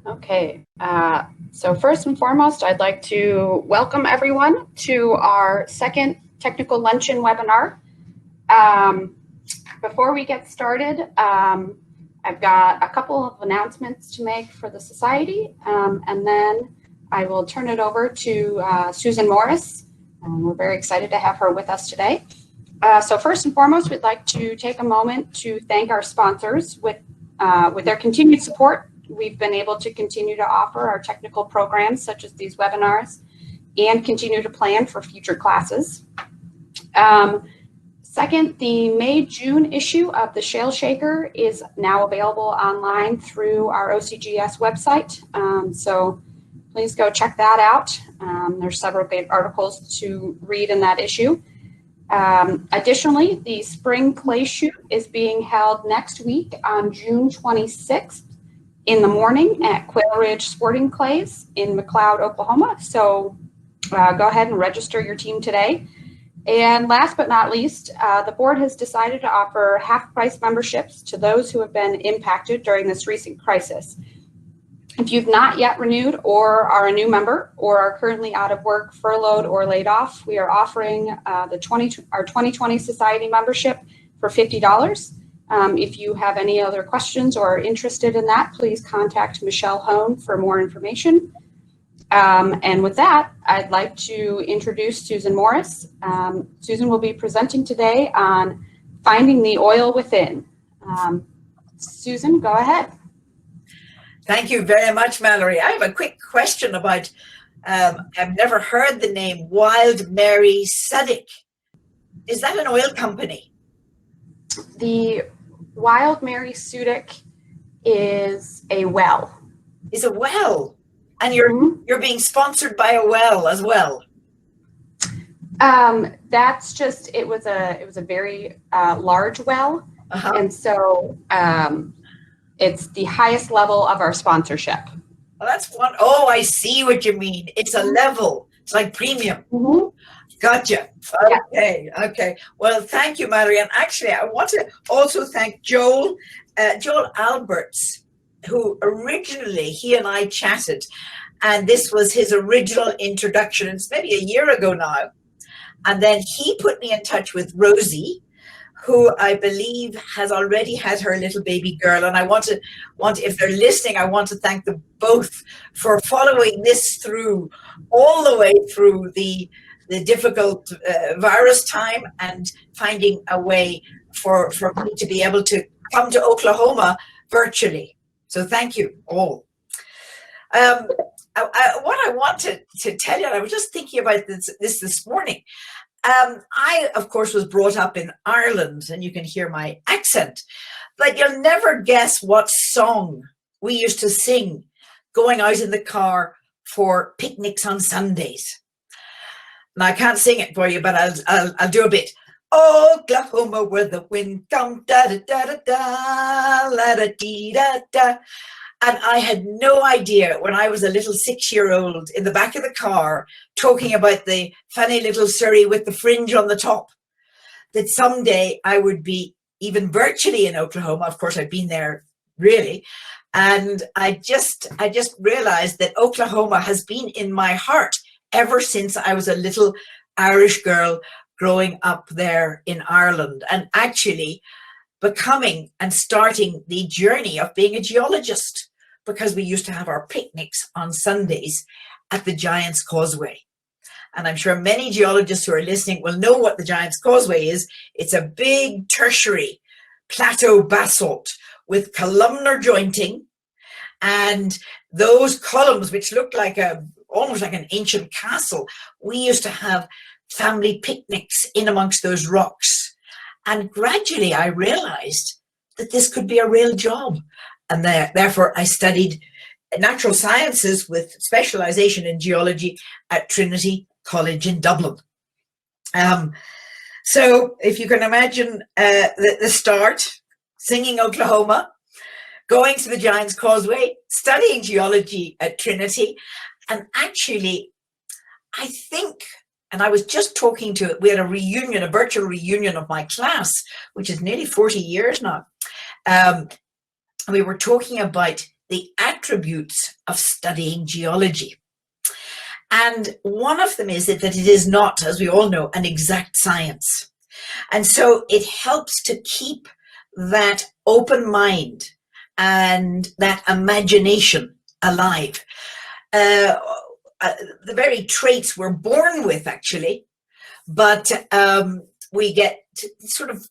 Okay, so first and foremost, I'd like to welcome everyone to our second technical luncheon webinar. Um, Before we get started, I've got a couple of announcements to make for the society, and then I will turn it over to Susan Morrice. We're very excited to have her with us today. So first and foremost, we'd like to take a moment to thank our sponsors. With their continued support, we've been able to continue to offer our technical programs such as these webinars and continue to plan for future classes. Second, the May-June issue of the Shale Shaker is now available online through our OCGS website. So please go check that out. There's several great articles to read in that issue. Additionally, the Spring Clay Shoot is being held next week on June 26th in the morning at Quail Ridge Sporting Clays in McLeod, Oklahoma. So go ahead and register your team today. And last but not least, the board has decided to offer half-price memberships to those who have been impacted during this recent crisis. If you've not yet renewed or are a new member or are currently out of work, furloughed, or laid off, we are offering our 2020 Society membership for $50. If you have any other questions or are interested in that, please contact Michelle Hone for more information. And with that, I'd like to introduce Susan Morrice. Susan will be presenting today on finding the oil within. Susan, go ahead. Thank you very much, Mallory. I have a quick question about, I've never heard the name Wild Mary Suddick. Is that an oil company? The Wild Mary Suddick is a well. Is a well? And you're being sponsored by a well as well. That's just, it was a very large well. And so it's the highest level of our sponsorship. Well, that's one. Oh, I see what you mean. It's a level. It's like premium. Gotcha. Okay. Yeah. Okay. Well, thank you, Mallory. And actually, I want to also thank Joel Alberts, who originally, he and I chatted, and this was his original introduction. It's maybe a year ago now. And then he put me in touch with Rosie, who I believe has already had her little baby girl. And I want to, if they're listening, I want to thank them both for following this through all the way through the difficult virus time and finding a way for me to be able to come to Oklahoma virtually. So thank you all. What I want to tell you, and I was just thinking about this morning. I, of course, was brought up in Ireland, and you can hear my accent, but you'll never guess what song we used to sing going out in the car for picnics on Sundays. Now, I can't sing it for you, but I'll do a bit. Oklahoma, where the wind comes, da da da da da, la da dee da da. And I had no idea when I was a little 6-year-old in the back of the car talking about the funny little Surrey with the fringe on the top, that someday I would be even virtually in Oklahoma. Of course, I've been there really. And I just realized that Oklahoma has been in my heart ever since I was a little Irish girl growing up there in Ireland, and actually becoming and starting the journey of being a geologist, because we used to have our picnics on Sundays at the Giant's Causeway. And I'm sure many geologists who are listening will know what the Giant's Causeway is. It's a big tertiary plateau basalt with columnar jointing, and those columns, which look like almost like an ancient castle, we used to have family picnics in amongst those rocks. And gradually I realized that this could be a real job. And therefore I studied natural sciences with specialization in geology at Trinity College in Dublin. So if you can imagine the start, singing Oklahoma, going to the Giant's Causeway, studying geology at Trinity, and actually, I think, and I was just talking to, we had a reunion, a virtual reunion of my class, which is nearly 40 years now. We were talking about the attributes of studying geology. And one of them is that it is not, as we all know, an exact science. And so it helps to keep that open mind and that imagination alive. The very traits we're born with, actually, but we get sort of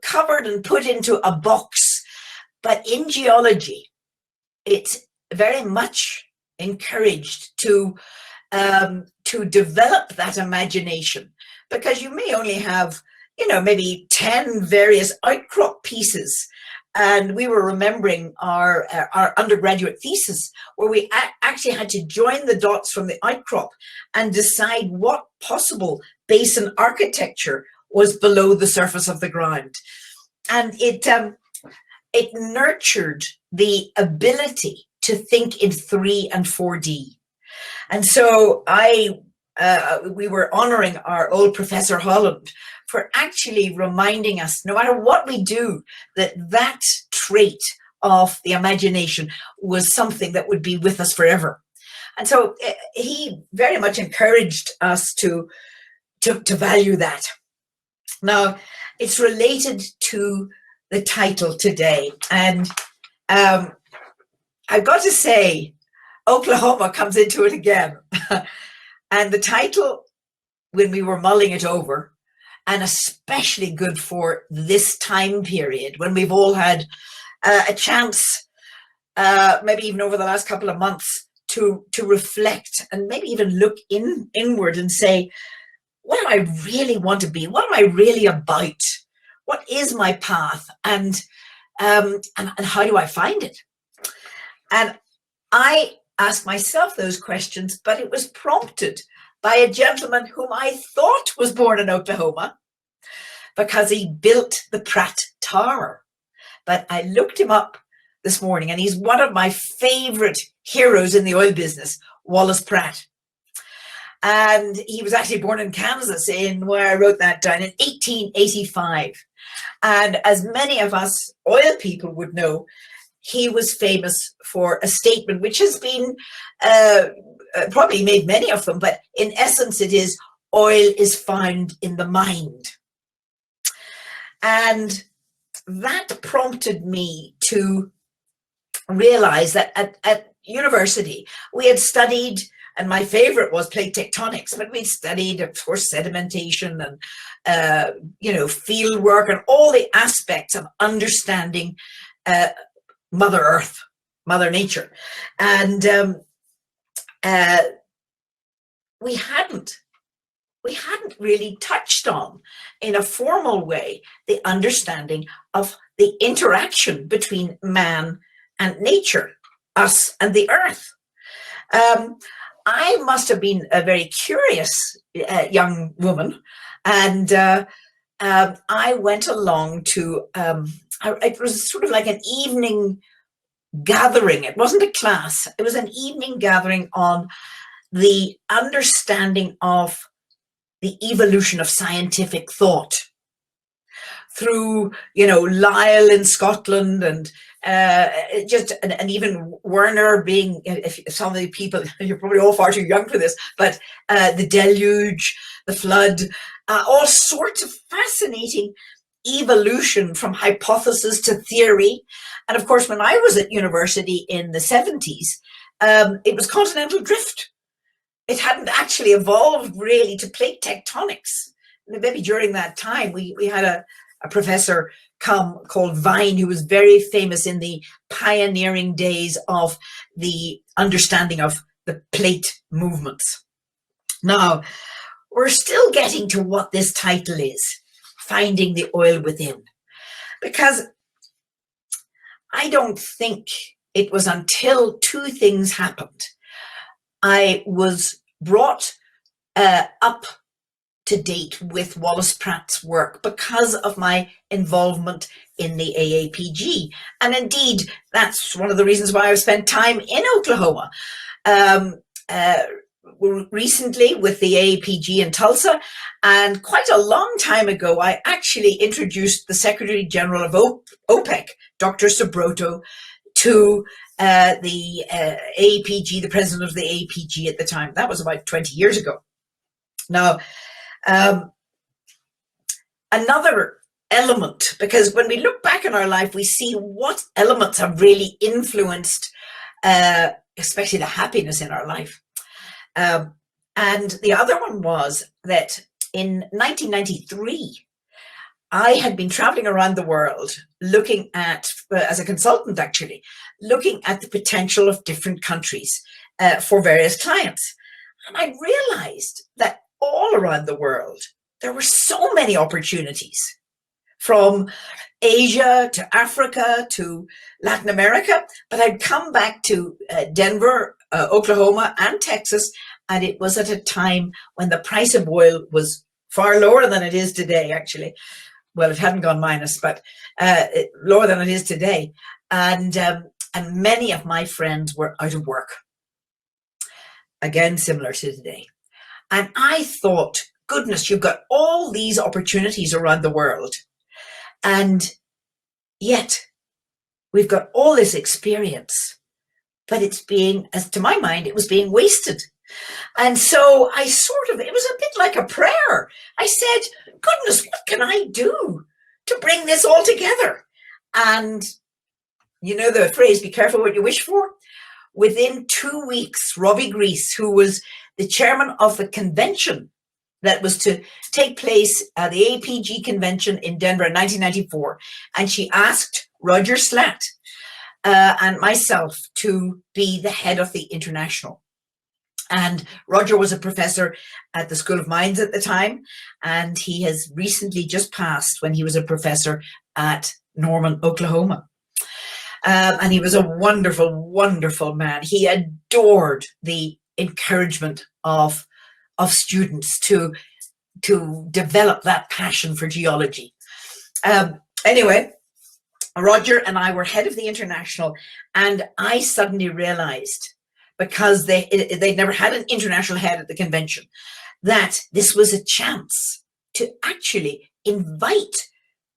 covered and put into a box. But in geology, it's very much encouraged to develop that imagination, because you may only have, maybe 10 various outcrop pieces. And we were remembering our undergraduate thesis, where we actually had to join the dots from the outcrop and decide what possible basin architecture was below the surface of the ground. And it nurtured the ability to think in 3 and 4D. And so we were honoring our old Professor Holland for actually reminding us, no matter what we do, that trait of the imagination was something that would be with us forever. And so he very much encouraged us to value that. Now, it's related to the title today. And I've got to say, Oklahoma comes into it again. And the title, when we were mulling it over, and especially good for this time period when we've all had a chance, maybe even over the last couple of months, to reflect and maybe even look inward and say, what do I really want to be? What am I really about? What is my path? And how do I find it? And I asked myself those questions, but it was prompted by a gentleman whom I thought was born in Oklahoma because he built the Pratt Tower. But I looked him up this morning, and he's one of my favorite heroes in the oil business, Wallace Pratt. And he was actually born in Kansas, in where I wrote that down, in 1885. And as many of us oil people would know, he was famous for a statement which has been probably made many of them, but in essence it is, oil is found in the mind. And that prompted me to realize that at university we had studied, and my favorite was plate tectonics, but we studied, of course, sedimentation and field work and all the aspects of understanding Mother Earth, Mother Nature. And we hadn't really touched on, in a formal way, the understanding of the interaction between man and nature, us and the earth. I must have been a very curious young woman, and I went along to, it was sort of like an evening gathering. It wasn't a class, it was an evening gathering on the understanding of the evolution of scientific thought through, Lyell in Scotland, and and even Werner being, if some of the people, you're probably all far too young for this, but the deluge, the flood, all sorts of fascinating evolution from hypothesis to theory. And of course, when I was at university in the 70s, it was continental drift. It hadn't actually evolved really to plate tectonics. Maybe during that time, we had a professor come called Vine, who was very famous in the pioneering days of the understanding of the plate movements. Now, we're still getting to what this title is, Finding the Oil Within, because I don't think it was until two things happened. I was brought up to date with Wallace Pratt's work because of my involvement in the AAPG. And indeed, that's one of the reasons why I've spent time in Oklahoma. Recently with the AAPG in Tulsa, and quite a long time ago, I actually introduced the Secretary General of OPEC, Dr. Sobroto, to the APG, the president of the APG at the time. That was about 20 years ago. Now, another element, because when we look back in our life, we see what elements have really influenced, especially the happiness in our life. And the other one was that in 1993, I had been traveling around the world looking at, as a consultant actually, looking at the potential of different countries for various clients. And I realized that all around the world, there were so many opportunities, from Asia to Africa to Latin America. But I'd come back to Denver, Oklahoma, and Texas, and it was at a time when the price of oil was far lower than it is today, actually. Well, it hadn't gone minus, but lower than it is today. And many of my friends were out of work. Again, similar to today. And I thought, goodness, you've got all these opportunities around the world. And yet we've got all this experience, but it's being, as to my mind, it was being wasted. And so I it was a bit like a prayer. I said, goodness, what can I do to bring this all together? And you know the phrase, be careful what you wish for? Within 2 weeks, Robbie Grease, who was the chairman of the convention that was to take place at the APG convention in Denver in 1994, and she asked Roger Slatt and myself to be the head of the international. And Roger was a professor at the School of Mines at the time, and he has recently just passed when he was a professor at Norman, Oklahoma. And he was a wonderful, wonderful man. He adored the encouragement of students to develop that passion for geology. Anyway, Roger and I were head of the international, and I suddenly realized, because they'd never had an international head at the convention, that this was a chance to actually invite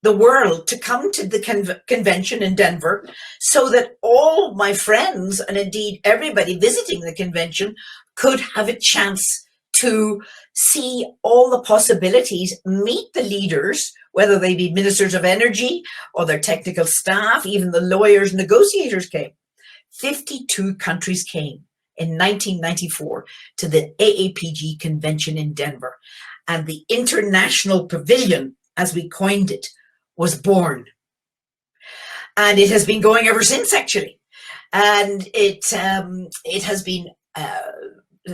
the world to come to the convention in Denver, so that all my friends, and indeed everybody visiting the convention, could have a chance to see all the possibilities, meet the leaders, whether they be ministers of energy or their technical staff, even the lawyers, negotiators came. 52 countries came in 1994 to the AAPG convention in Denver. And the International Pavilion, as we coined it, was born. And it has been going ever since, actually. And it has been,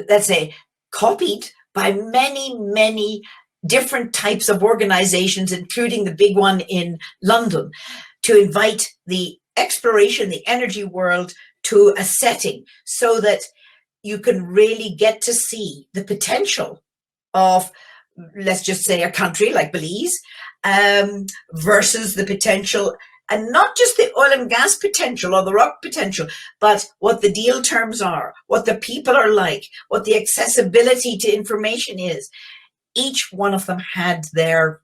let's say, copied by many, many different types of organizations, including the big one in London, to invite the exploration, the energy world to a setting so that you can really get to see the potential of, let's just say, a country like Belize versus the potential, and not just the oil and gas potential or the rock potential, but what the deal terms are, what the people are like, what the accessibility to information is. Each one of them had their,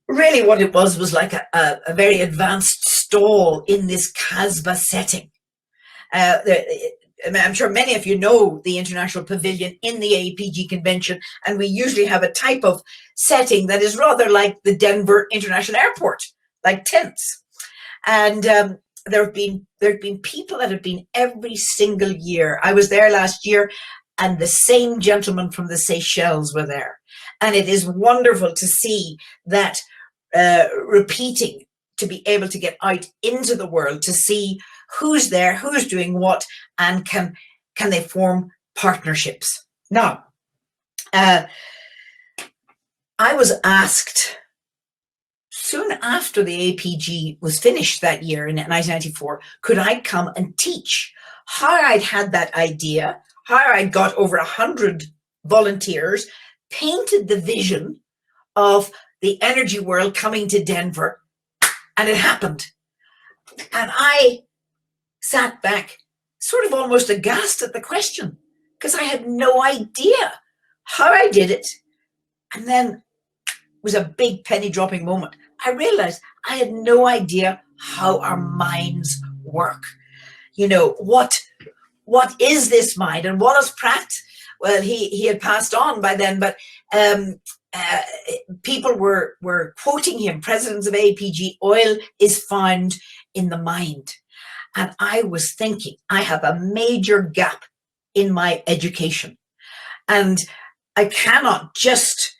really what it was like a very advanced stall in this Casbah setting. I'm sure many of you know the International Pavilion in the APG convention, and we usually have a type of setting that is rather like the Denver International Airport, like tents. And there have been people that have been every single year. I was there last year, and the same gentlemen from the Seychelles were there. And it is wonderful to see that repeating, to be able to get out into the world, to see who's there, who's doing what, and can they form partnerships. Now, I was asked soon after the APG was finished that year in 1994, could I come and teach? How I'd had that idea, how I'd got over 100 volunteers, painted the vision of the energy world coming to Denver, and it happened. And I sat back sort of almost aghast at the question, because I had no idea how I did it. And then it was a big penny dropping moment. I realized I had no idea how our minds work? You know, what is this mind? And Wallace Pratt, well, he had passed on by then, but people were quoting him, presidents of APG, oil is found in the mind. And I was thinking, I have a major gap in my education. And I cannot just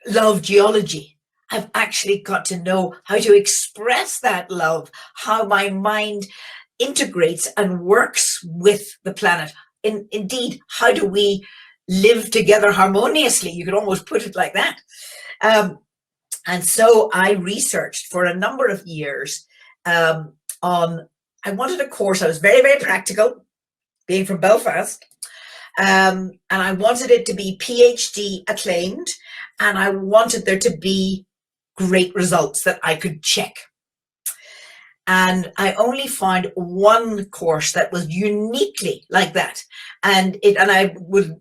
love geology. I've actually got to know how to express that love, how my mind integrates and works with the planet. Indeed, how do we live together harmoniously? You could almost put it like that. And so I researched for a number of years I wanted a course. I was very, very practical, being from Belfast. And I wanted it to be PhD acclaimed, and I wanted there to be great results that I could check. And I only found one course that was uniquely like that. And I would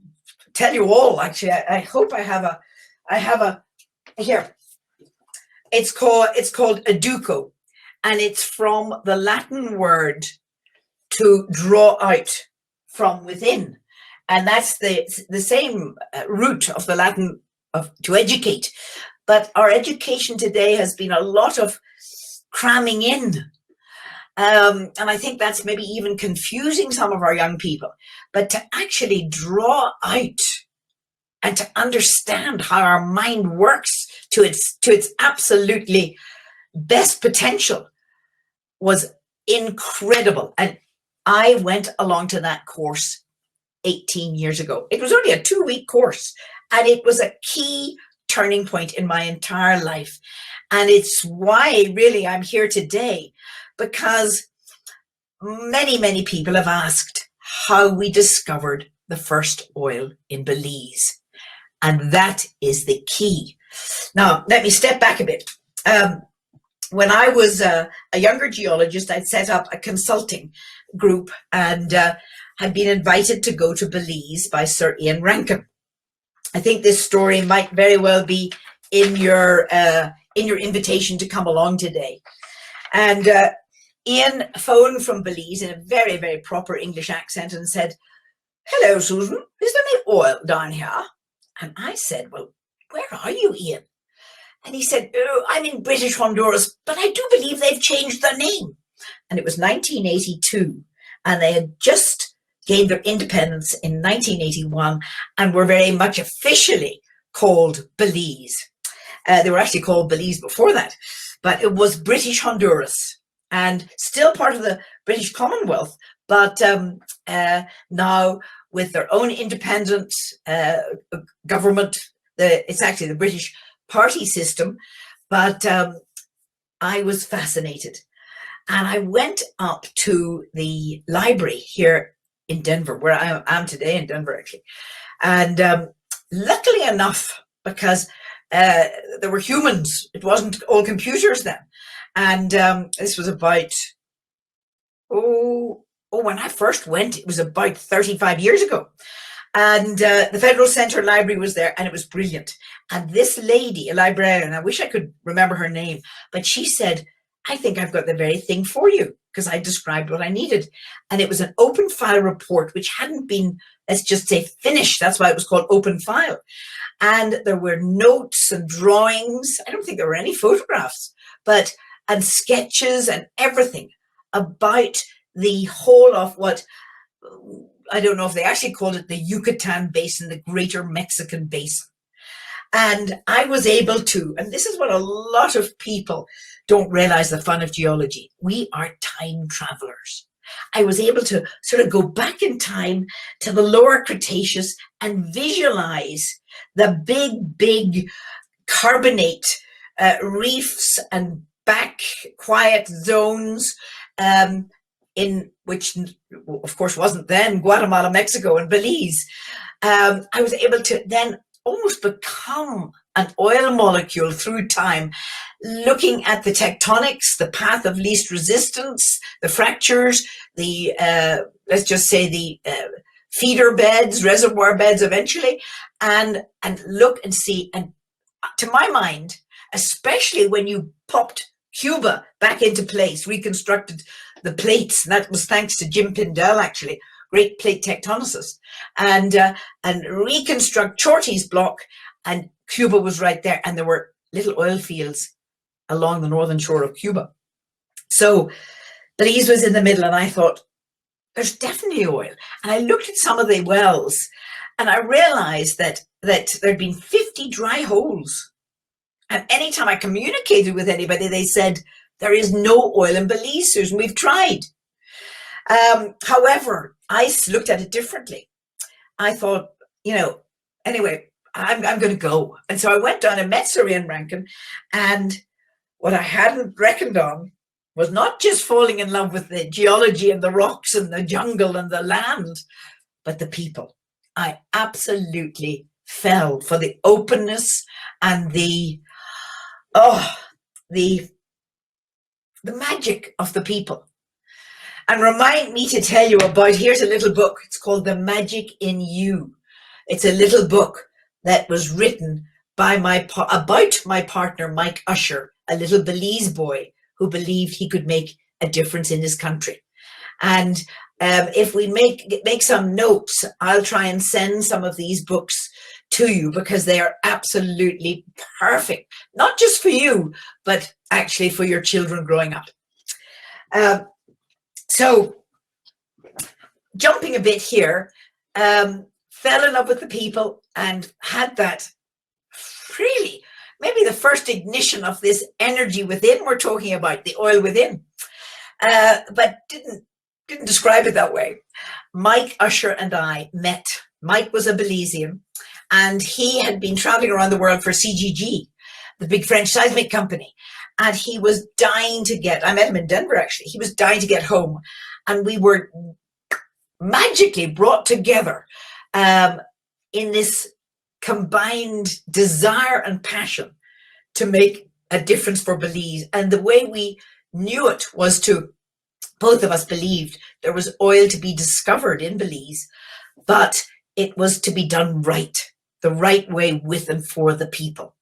tell you all, actually, I hope I have a here. It's called Educo, and it's from the Latin word to draw out from within. And that's the same root of the Latin of to educate. But our education today has been a lot of cramming in. And I think that's maybe even confusing some of our young people. But to actually draw out and to understand how our mind works to its absolutely best potential was incredible. And I went along to that course 18 years ago. It was only a 2-week course, and it was a key turning point in my entire life. And it's why really I'm here today, because many, many people have asked how we discovered the first oil in Belize. And that is the key. Now, let me step back a bit. When I was a younger geologist, I'd set up a consulting group and had been invited to go to Belize by Sir Ian Rankin. I think this story might very well be in your invitation to come along today. And Ian phoned from Belize in a very, very proper English accent and said, "Hello, Susan, is there any oil down here?" And I said, "Well, where are you, Ian?" And he said, "Oh, I'm in British Honduras, but I do believe they've changed their name." And it was 1982, and they had just gained their independence in 1981 and were very much officially called Belize. They were actually called Belize before that, but it was British Honduras and still part of the British Commonwealth, but now with their own independent government. It's actually the British party system, but I was fascinated. And I went up to the library here in Denver, where I am today in Denver, actually. And luckily enough, because there were humans, it wasn't all computers then. And this was about, when I first went, it was about 35 years ago. And the Federal Center Library was there, and it was brilliant. And this lady, a librarian, I wish I could remember her name, but she said, "I think I've got the very thing for you," because I described what I needed. And it was an open file report, which hadn't been, let's just say, finished. That's why it was called open file. And there were notes and drawings. I don't think there were any photographs, and sketches and everything about the whole of what, I don't know if they actually called it the Yucatan Basin, the Greater Mexican Basin. And I was able to, and this is what a lot of people don't realize the fun of geology. We are time travelers. I was able to sort of go back in time to the lower Cretaceous and visualize the big carbonate reefs and back quiet zones in which, of course, wasn't then Guatemala, Mexico, and Belize. I was able to then almost become an oil molecule through time, looking at the tectonics, the path of least resistance, the fractures, the, let's just say the feeder beds, reservoir beds eventually, and look and see. And to my mind, especially when you popped Cuba back into place, reconstructed the plates, and that was thanks to Jim Pindell, actually, great plate tectonicist, and reconstruct Shorty's block, and Cuba was right there, and there were little oil fields along the northern shore of Cuba. So Belize was in the middle, and I thought, there's definitely oil. And I looked at some of the wells, and I realized that there'd been 50 dry holes. And anytime I communicated with anybody, they said, there is no oil in Belize, Susan, we've tried. However, I looked at it differently. I thought, anyway, I'm going to go. And so I went down and met Sir Ian Rankin, and what I hadn't reckoned on was not just falling in love with the geology and the rocks and the jungle and the land, but the people. I absolutely fell for the openness and the magic of the people. And remind me to tell you about, here's a little book. It's called The Magic in You. It's a little book that was written by about my partner, Mike Usher, a little Belize boy who believed he could make a difference in his country. And if we make some notes, I'll try and send some of these books to you, because they are absolutely perfect, not just for you, but actually for your children growing up. So jumping a bit here, fell in love with the people and had that really, maybe the first ignition of this energy within we're talking about, the oil within, but didn't describe it that way. Mike Usher and I met. Mike was a Belizean, and he had been traveling around the world for CGG, the big French seismic company. And he was dying to get, I met him in Denver actually, he was dying to get home. And we were magically brought together in this combined desire and passion to make a difference for Belize. And the way we knew it was both of us believed there was oil to be discovered in Belize, but it was to be done right, the right way with and for the people.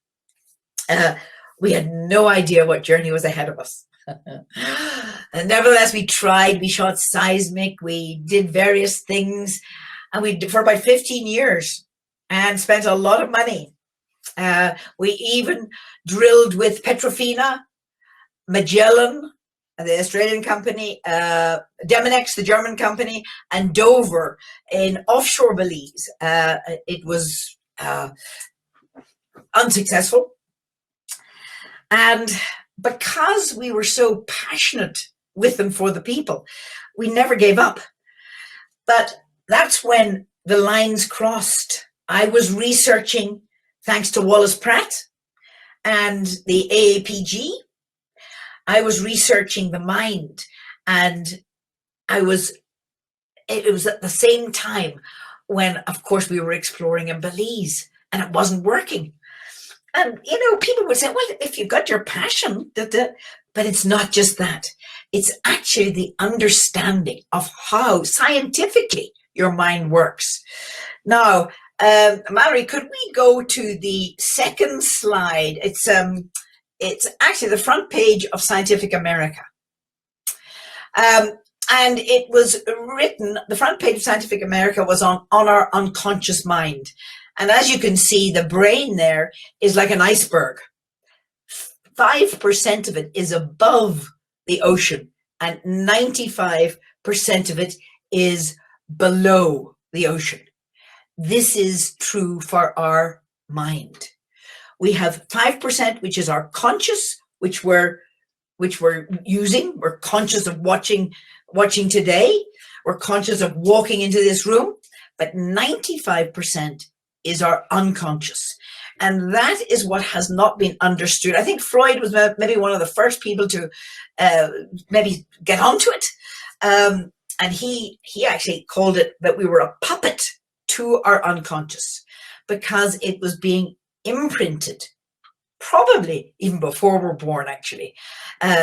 We had no idea what journey was ahead of us. And nevertheless, we tried, we shot seismic, we did various things, and we did for about 15 years and spent a lot of money. We even drilled with Petrofina, Magellan, the Australian company, Deminex, the German company, and Dover in offshore Belize. It was unsuccessful. And because we were so passionate with and for the people, we never gave up. But that's when the lines crossed. I was researching, thanks to Wallace Pratt and the AAPG, I was researching the mind, and it was at the same time when, of course, we were exploring in Belize, and it wasn't working. And, people would say, well, if you've got your passion, but it's not just that. It's actually the understanding of how scientifically your mind works. Now, Mallory, could we go to the second slide? It's actually the front page of Scientific America. And it was written, the front page of Scientific America was on our unconscious mind. And as you can see, the brain there is like an iceberg. 5% of it is above the ocean, and 95% of it is below the ocean. This is true for our mind. We have 5%, which is our conscious, which we're using. We're conscious of watching today. We're conscious of walking into this room, but 95% is our unconscious. And that is what has not been understood. I think Freud was maybe one of the first people to maybe get onto it. And he actually called it that we were a puppet to our unconscious, because it was being imprinted, probably even before we're born, actually,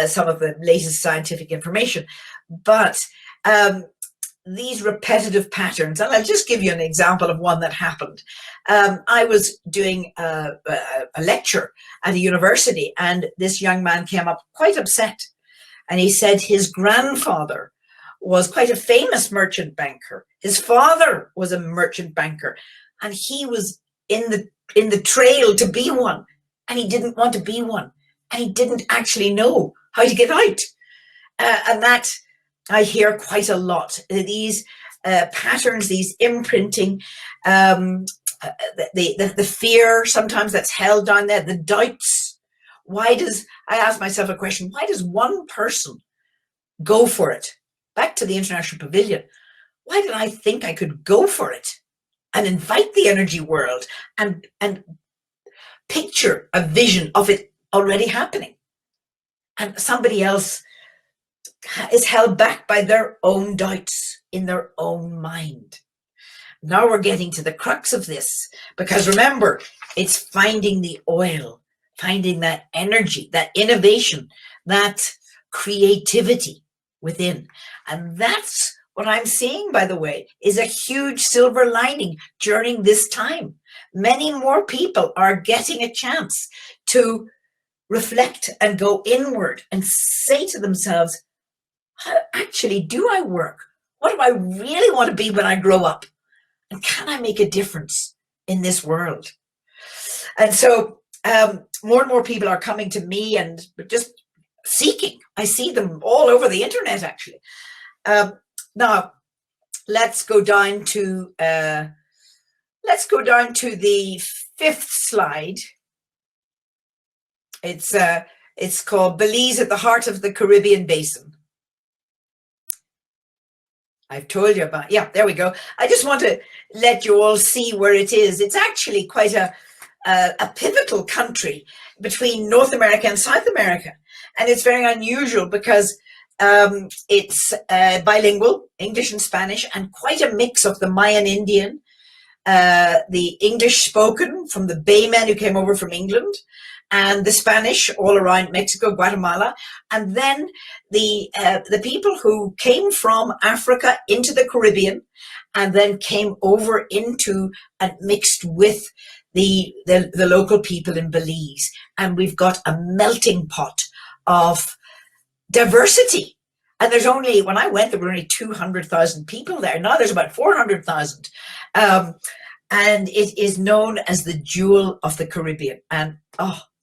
some of the latest scientific information. But these repetitive patterns, and I'll just give you an example of one that happened. I was doing a lecture at a university, and this young man came up quite upset, and he said his grandfather was quite a famous merchant banker. His father was a merchant banker, and he was in the trail to be one, and he didn't want to be one, and he didn't actually know how to get out. And that I hear quite a lot. These patterns, these imprinting, the fear sometimes that's held down there, the doubts. I ask myself a question, why does one person go for it? Back to the International Pavilion. Why did I think I could go for it and invite the energy world and picture a vision of it already happening? And somebody else is held back by their own doubts in their own mind. Now we're getting to the crux of this, because remember, it's finding the oil, finding that energy, that innovation, that creativity within. And that's what I'm seeing, by the way, is a huge silver lining during this time. Many more people are getting a chance to reflect and go inward and say to themselves, how actually do I work? What do I really want to be when I grow up? And can I make a difference in this world? And so more and more people are coming to me and just seeking. I see them all over the internet, actually. Now, let's go down to the 5th slide. It's called Belize at the Heart of the Caribbean Basin. I've told you about, yeah, there we go. I just want to let you all see where it is. It's actually quite a pivotal country between North America and South America. And it's very unusual because it's bilingual, English and Spanish, and quite a mix of the Mayan Indian, the English spoken from the Baymen who came over from England, and the Spanish all around Mexico, Guatemala, and then the people who came from Africa into the Caribbean and then came over into and mixed with the local people in Belize. And we've got a melting pot of diversity. And there's only, when I went, there were only 200,000 people there. Now there's about 400,000. And it is known as the Jewel of the Caribbean. And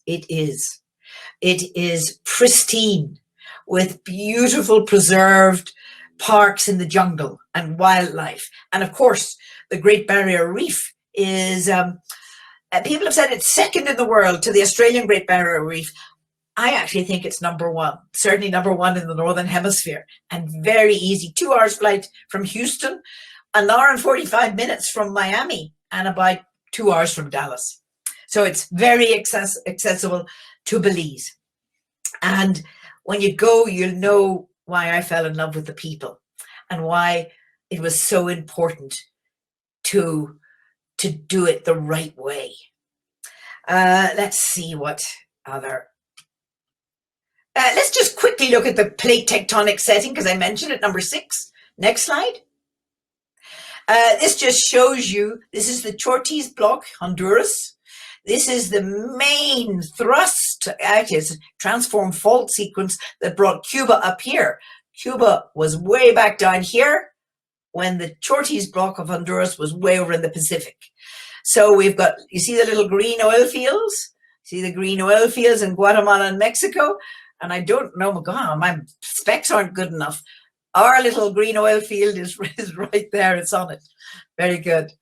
it is pristine with beautiful preserved parks in the jungle and wildlife. And of course, the Great Barrier Reef is, people have said it's second in the world to the Australian Great Barrier Reef. I actually think it's number one, certainly number one in the Northern Hemisphere, and very easy. 2 hours flight from Houston, an hour and 45 minutes from Miami, and about 2 hours from Dallas. So it's very accessible to Belize. And when you go, you'll know why I fell in love with the people and why it was so important to do it the right way. Let's see what other... let's just quickly look at the plate tectonic setting, because I mentioned it, number 6. Next slide. This just shows you, this is the Chortiz Block, Honduras. This is the main thrust, actually it's a transform fault sequence that brought Cuba up here. Cuba was way back down here when the Chortiz Block of Honduras was way over in the Pacific. So we've got, you see the little green oil fields? See the green oil fields in Guatemala and Mexico? And I don't know, God, my specs aren't good enough. Our little green oil field is right there, it's on it. Very good.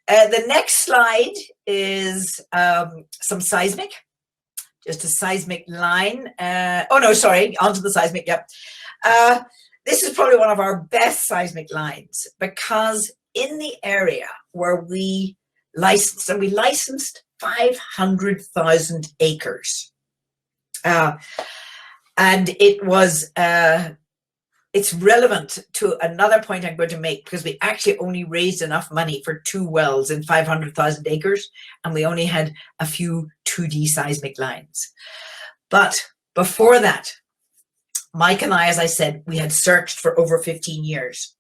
The next slide is some seismic, just a seismic line. Onto the seismic, yep. This is probably one of our best seismic lines, because in the area where we licensed, and we licensed 500,000 acres. And it was, it's relevant to another point I'm going to make, because we actually only raised enough money for 2 wells in 500,000 acres, and we only had a few 2D seismic lines. But before that, Mike and I, as I said, we had searched for over 15 years.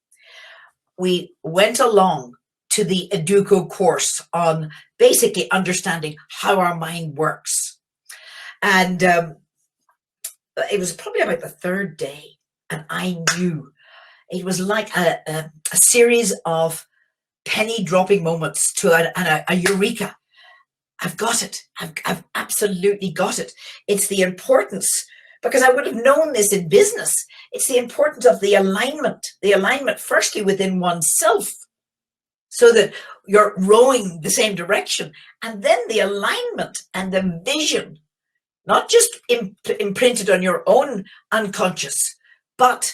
we went along to the Educo course on basically understanding how our mind works. And it was probably about the third day, and I knew it was like a series of penny dropping moments to a eureka. I've got it. I've absolutely got it. It's the importance, because I would have known this in business. It's the importance of the alignment firstly within oneself, so that you're rowing the same direction, and then the alignment and the vision, not just imprinted on your own unconscious, but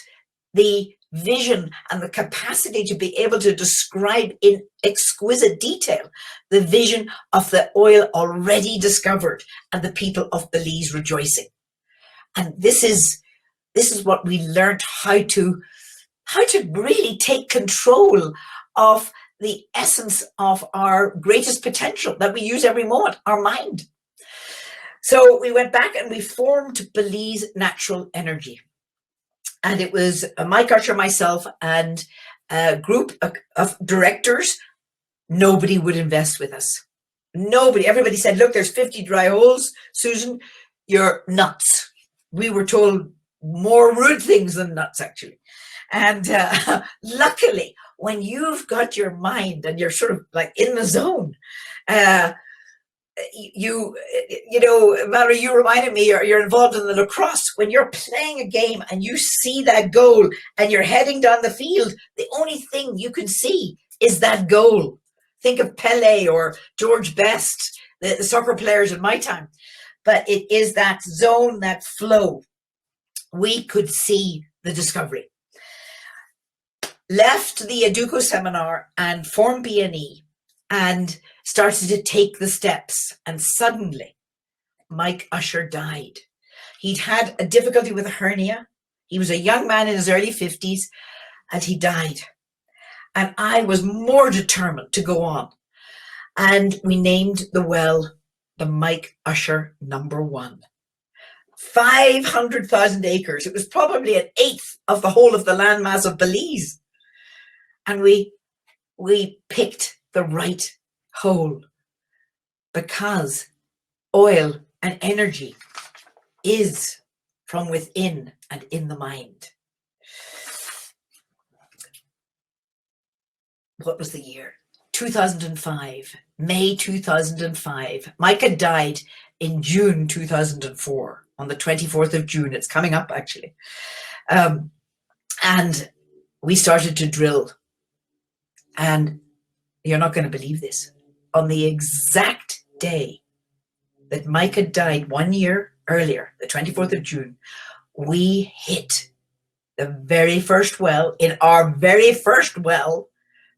the vision and the capacity to be able to describe in exquisite detail the vision of the oil already discovered and the people of Belize rejoicing. And this is what we learned, how to really take control of the essence of our greatest potential that we use every moment, our mind. So we went back and we formed Belize Natural Energy. And it was Mike Usher, myself, and a group of directors. Nobody would invest with us. Nobody. Everybody said, look, there's 50 dry holes. Susan, you're nuts. We were told more rude things than nuts, actually. And luckily, when you've got your mind and you're sort of like in the zone, you know, Valerie, you reminded me, you're involved in the lacrosse. When you're playing a game and you see that goal and you're heading down the field, the only thing you can see is that goal. Think of Pele or George Best, the soccer players in my time. But it is that zone, that flow. We could see the discovery. Left the Educo seminar and formed BNE and started to take the steps. And suddenly, Mike Usher died. He'd had a difficulty with a hernia. He was a young man in his early 50s, and he died. And I was more determined to go on. And we named the well the Mike Usher #1. 500,000 acres. It was probably an eighth of the whole of the landmass of Belize. And we picked the right hole, because oil and energy is from within and in the mind. What was the year? 2005, May 2005. Mike had died in June 2004, on the 24th of June. It's coming up, actually. And we started to drill. And you're not going to believe this. On the exact day that Mike had died 1 year earlier, the 24th of June, we hit the very first well, in our very first well,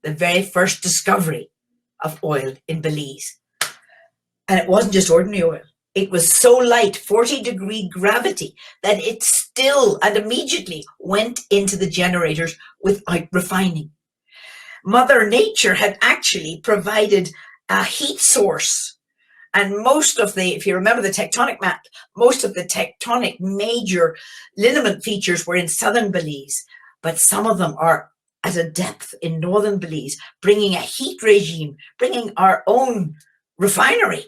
the very first discovery of oil in Belize. And it wasn't just ordinary oil. It was so light, 40-degree gravity, that it still and immediately went into the generators without refining. Mother Nature had actually provided a heat source. And most of the, if you remember the tectonic map, most of the tectonic major lineament features were in southern Belize, but some of them are at a depth in northern Belize, bringing a heat regime, bringing our own refinery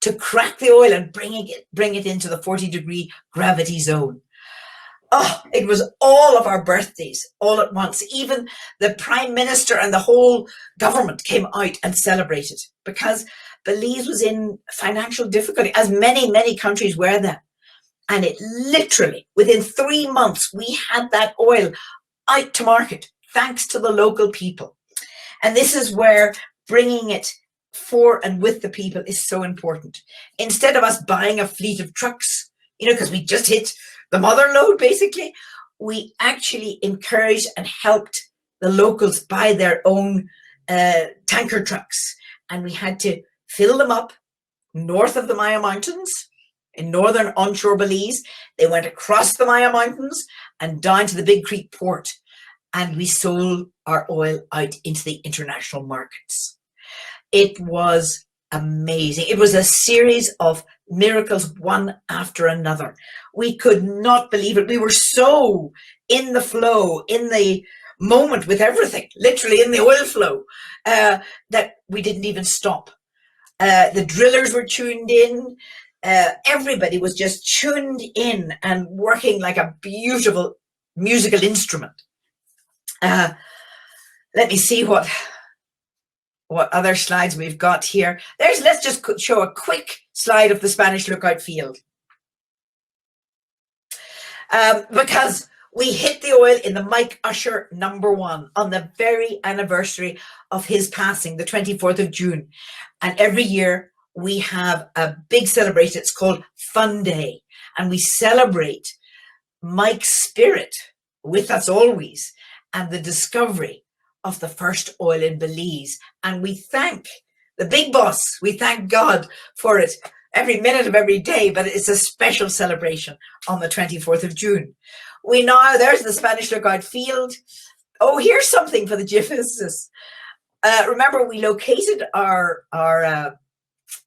to crack the oil and bring it into the 40-degree gravity zone. Oh, it was all of our birthdays all at once. Even the Prime Minister and the whole government came out and celebrated, because Belize was in financial difficulty, as many, many countries were then. And it literally, within 3 months, we had that oil out to market, thanks to the local people. And this is where bringing it for and with the people is so important. Instead of us buying a fleet of trucks, you know, because we just hit the mother lode, basically, we actually encouraged and helped the locals buy their own tanker trucks. And we had to fill them up north of the Maya Mountains, in northern onshore Belize. They went across the Maya Mountains and down to the Big Creek port. And we sold our oil out into the international markets. It was amazing. It was a series of miracles, one after another. We could not believe it. We were so in the flow, in the moment with everything, literally in the oil flow, that we didn't even stop. The drillers were tuned in. Everybody was just tuned in and working like a beautiful musical instrument. Let me see what other slides we've got here. Let's just show a quick slide of the Spanish Lookout field. Because we hit the oil in the Mike Usher #1 on the very anniversary of his passing, the 24th of June. And every year we have a big celebration. It's called Fun Day. And we celebrate Mike's spirit with us always and the discovery of the first oil in Belize. And we thank the big boss. We thank God for it every minute of every day, but it's a special celebration on the 24th of June. There's the Spanish Lookout field. Oh, here's something for the geophysicists. Remember, we located our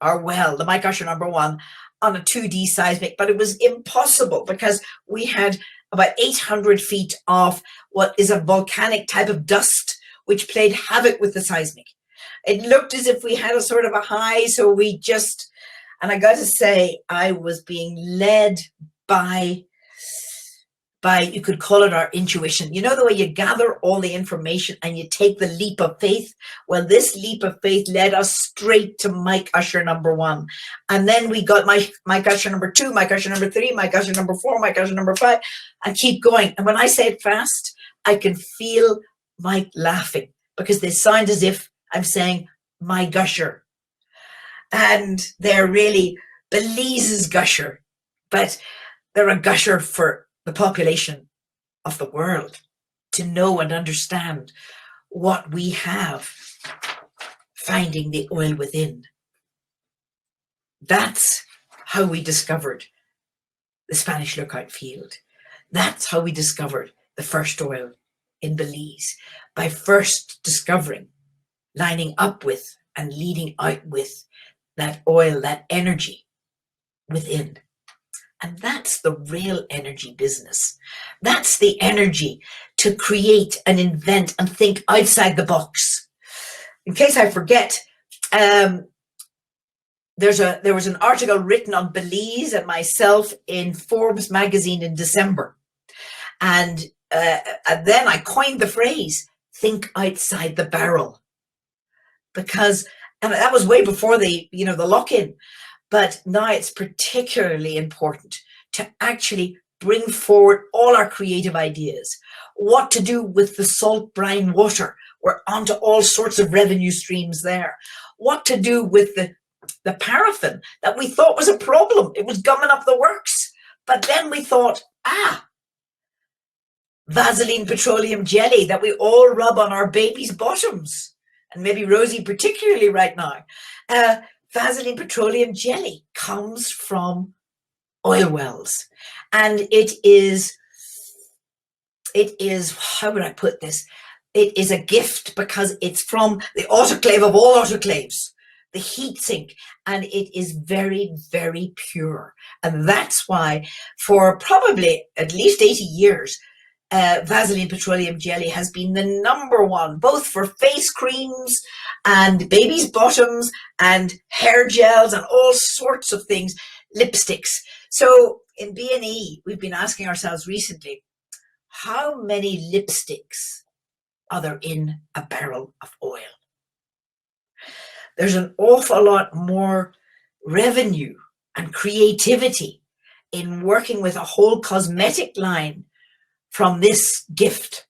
well, the Mike Usher #1, on a 2D seismic, but it was impossible because we had about 800 feet of what is a volcanic type of dust, which played havoc with the seismic. It looked as if we had a sort of a high, so we just, and I got to say, I was being led by, you could call it our intuition. You know, the way you gather all the information and you take the leap of faith? Well, this leap of faith led us straight to Mike Usher #1. And then we got Mike Usher #2, Mike Usher #3, Mike Usher #4, Mike Usher #5, and keep going. And when I say it fast, I can feel Mike laughing because they sound as if I'm saying, my gusher. And they're really Belize's gusher, but they're a gusher for the population of the world to know and understand what we have, finding the oil within. That's how we discovered the Spanish Lookout field. That's how we discovered the first oil in Belize, by first discovering, lining up with, and leading out with that oil, that energy within. And that's the real energy business. That's the energy to create and invent and think outside the box. In case I forget, there was an article written on Belize and myself in Forbes magazine in December. And then I coined the phrase, think outside the barrel. Because, and that was way before the lock-in. But now it's particularly important to actually bring forward all our creative ideas. What to do with the salt brine water. We're onto all sorts of revenue streams there. What to do with the paraffin that we thought was a problem. It was gumming up the works. But then we thought, Vaseline petroleum jelly that we all rub on our babies' bottoms. And maybe Rosie particularly right now. Vaseline petroleum jelly comes from oil wells. And it is, how would I put this? It is a gift because it's from the autoclave of all autoclaves, the heat sink, and it is very, very pure. And that's why for probably at least 80 years, Vaseline petroleum jelly has been the #1, both for face creams and babies' bottoms and hair gels and all sorts of things, lipsticks. So in B&E, we've been asking ourselves recently, how many lipsticks are there in a barrel of oil? There's an awful lot more revenue and creativity in working with a whole cosmetic line from this gift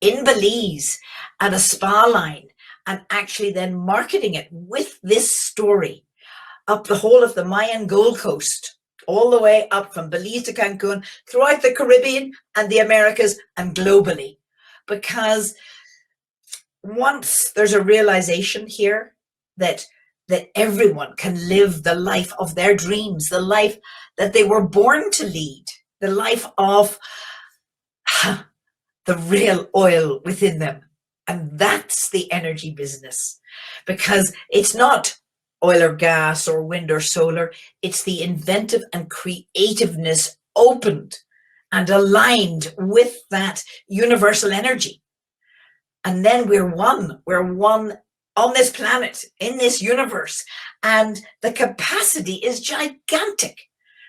in Belize and a spa line, and actually then marketing it with this story up the whole of the Mayan Gold Coast, all the way up from Belize to Cancun, throughout the Caribbean and the Americas and globally. Because once there's a realization here that everyone can live the life of their dreams, the life that they were born to lead, the life of the real oil within them. And that's the energy business, because it's not oil or gas or wind or solar. It's the inventive and creativeness opened and aligned with that universal energy And then we're one on this planet, in this universe. And the capacity is gigantic.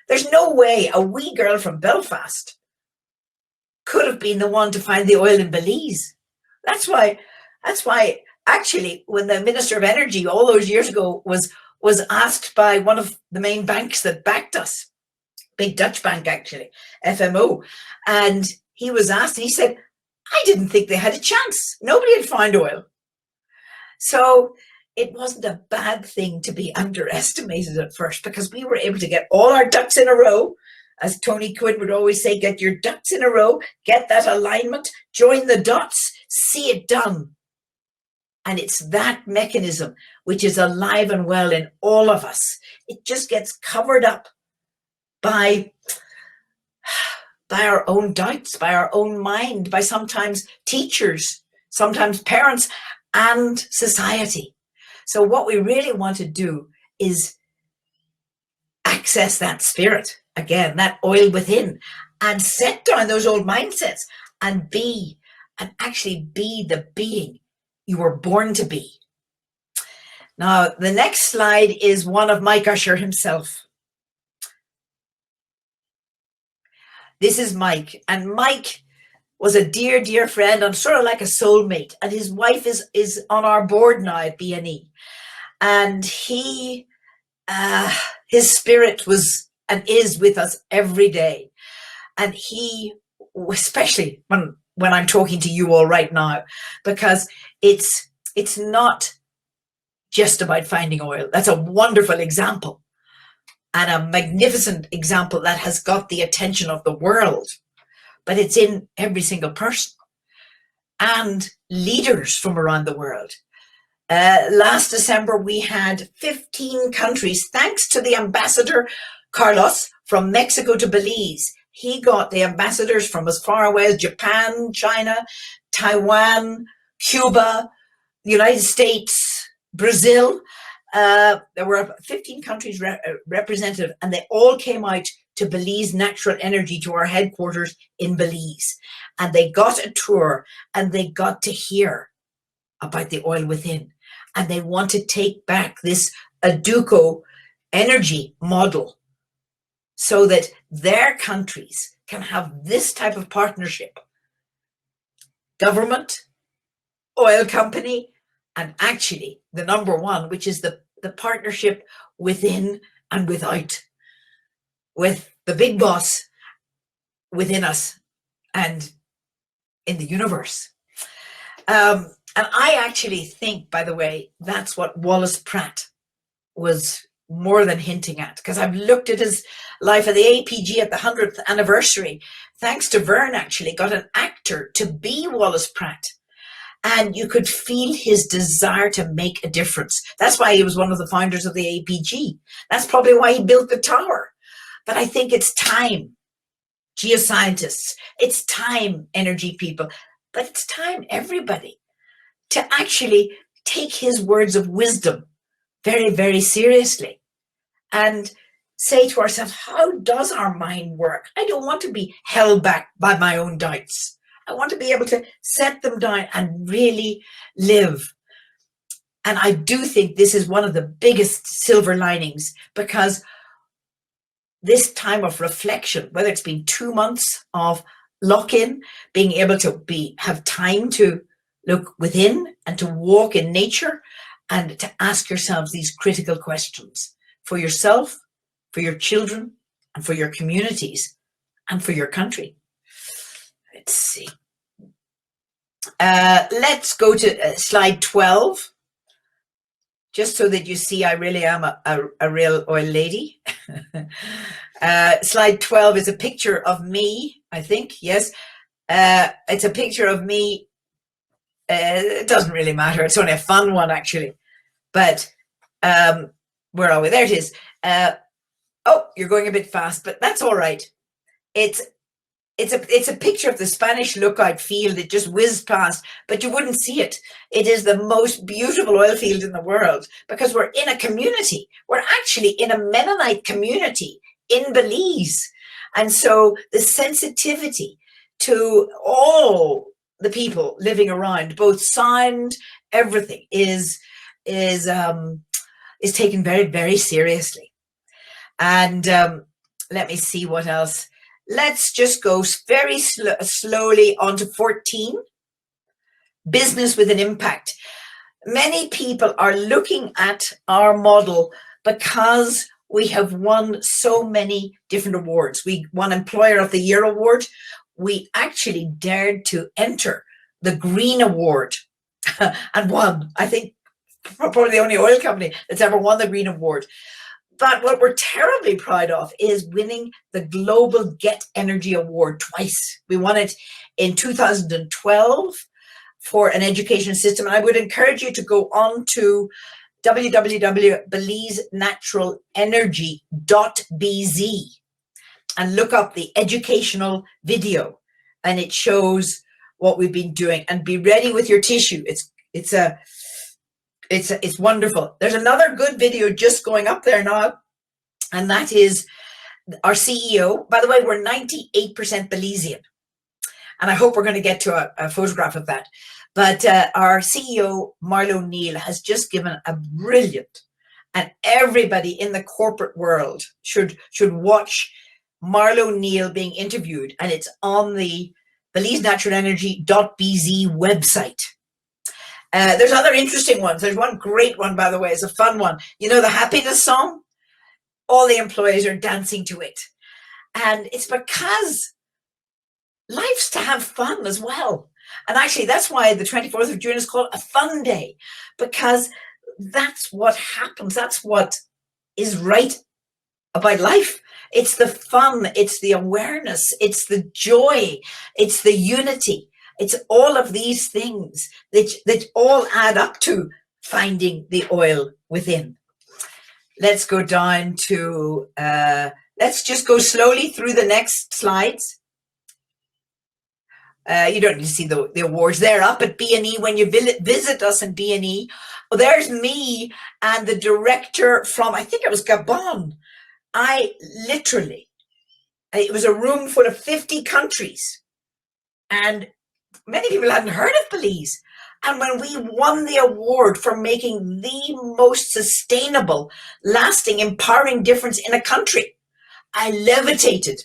There's no way a wee girl from Belfast could have been the one to find the oil in Belize. That's why actually when the Minister of Energy all those years ago was asked by one of the main banks that backed us, big Dutch bank actually, FMO, and he was asked and he said, I didn't think they had a chance. Nobody had found oil. So it wasn't a bad thing to be underestimated at first, because we were able to get all our ducks in a row. As Tony Quinn would always say, get your ducks in a row, get that alignment, join the dots, see it done. And it's that mechanism which is alive and well in all of us. It just gets covered up by our own doubts, by our own mind, by sometimes teachers, sometimes parents, and society. So what we really want to do is access that spirit, again, that oil within, and set down those old mindsets and actually be the being you were born to be. Now, the next slide is one of Mike Usher himself. This is Mike, and Mike was a dear, dear friend and sort of like a soulmate. And his wife is on our board now at BNE. And his spirit was and is with us every day. And he, especially when I'm talking to you all right now, because it's not just about finding oil. That's a wonderful example and a magnificent example that has got the attention of the world, but it's in every single person and leaders from around the world. Last December, we had 15 countries, thanks to the ambassador, Carlos, from Mexico to Belize. He got the ambassadors from as far away as Japan, China, Taiwan, Cuba, the United States, Brazil. There were 15 countries represented, and they all came out to Belize Natural Energy, to our headquarters in Belize. And they got a tour and they got to hear about the oil within. And they want to take back this Aduco energy model so that their countries can have this type of partnership. Government, oil company, and actually the number one, which is the partnership within and without, with the big boss within us and in the universe. And I actually think, by the way, that's what Wallace Pratt was more than hinting at, because I've looked at his life at the APG at the 100th anniversary. Thanks to Vern, actually got an actor to be Wallace Pratt. And you could feel his desire to make a difference. That's why he was one of the founders of the APG. That's probably why he built the tower. But I think it's time, geoscientists, it's time, energy people, but it's time, everybody, to actually take his words of wisdom very, very seriously and say to ourselves, how does our mind work? I don't want to be held back by my own doubts. I want to be able to set them down and really live. And I do think this is one of the biggest silver linings, because this time of reflection, whether it's been 2 months of lock-in, being able to have time to look within and to walk in nature and to ask yourselves these critical questions for yourself, for your children, and for your communities, and for your country. Let's see. Let's go to slide 12, just so that you see I really am a real oil lady. Slide 12 is a picture of me, I think. Yes, it's a picture of me. It doesn't really matter. It's only a fun one, actually. But where are we? There it is. Oh, you're going a bit fast, but that's all right. It's a picture of the Spanish Lookout field. It just whizzed past, but you wouldn't see it. It is the most beautiful oil field in the world, because we're in a community. We're actually in a Mennonite community in Belize. And so the sensitivity to all the people living around, both sound, everything is taken very, very seriously. And let me see what else. Let's just go very slowly on to 14. Business with an impact. Many people are looking at our model because we have won so many different awards. We won Employer of the Year award. We actually dared to enter the Green Award and won. I think probably the only oil company that's ever won the Green Award. But what we're terribly proud of is winning the Global Get Energy Award twice. We won it in 2012 for an education system. And I would encourage you to go on to www.belizenaturalenergy.bz and look up the educational video, and it shows what we've been doing. And be ready with your tissue. It's wonderful. There's another good video just going up there now, and that is our CEO. By the way, we're 98% Belizean, and I hope we're going to get to a photograph of that. But our CEO, Marlo Neal, has just given a brilliant, and everybody in the corporate world should watch Marlo Neal being interviewed, and it's on the belizenaturalenergy.bz website. There's other interesting ones. There's one great one, by the way. It's a fun one. You know the happiness song? All the employees are dancing to it. And it's because life's to have fun as well. And actually, that's why the 24th of June is called a fun day, because that's what happens. That's what is right about life. It's the fun. It's the awareness. It's the joy. It's the unity. It's all of these things that all add up to finding the oil within. Let's go down to, let's just go slowly through the next slides. You don't need to see the awards. They're up at B&E when you visit us in B&E. Well, there's me and the director from, I think it was Gabon. It was a room full of 50 countries. And many people hadn't heard of Belize. And when we won the award for making the most sustainable, lasting, empowering difference in a country, I levitated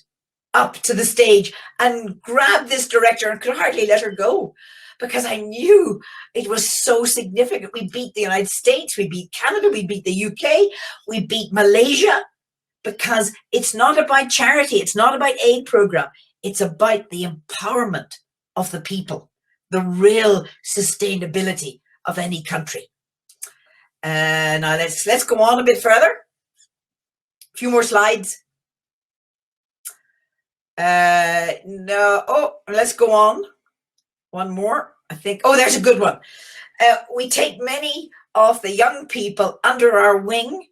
up to the stage and grabbed this director and could hardly let her go, because I knew it was so significant. We beat the United States, we beat Canada, we beat the UK, we beat Malaysia, because it's not about charity, it's not about aid program, it's about the empowerment of the people, the real sustainability of any country. Now let's go on a bit further. A few more slides. Let's go on. One more, I think. Oh, there's a good one. We take many of the young people under our wing,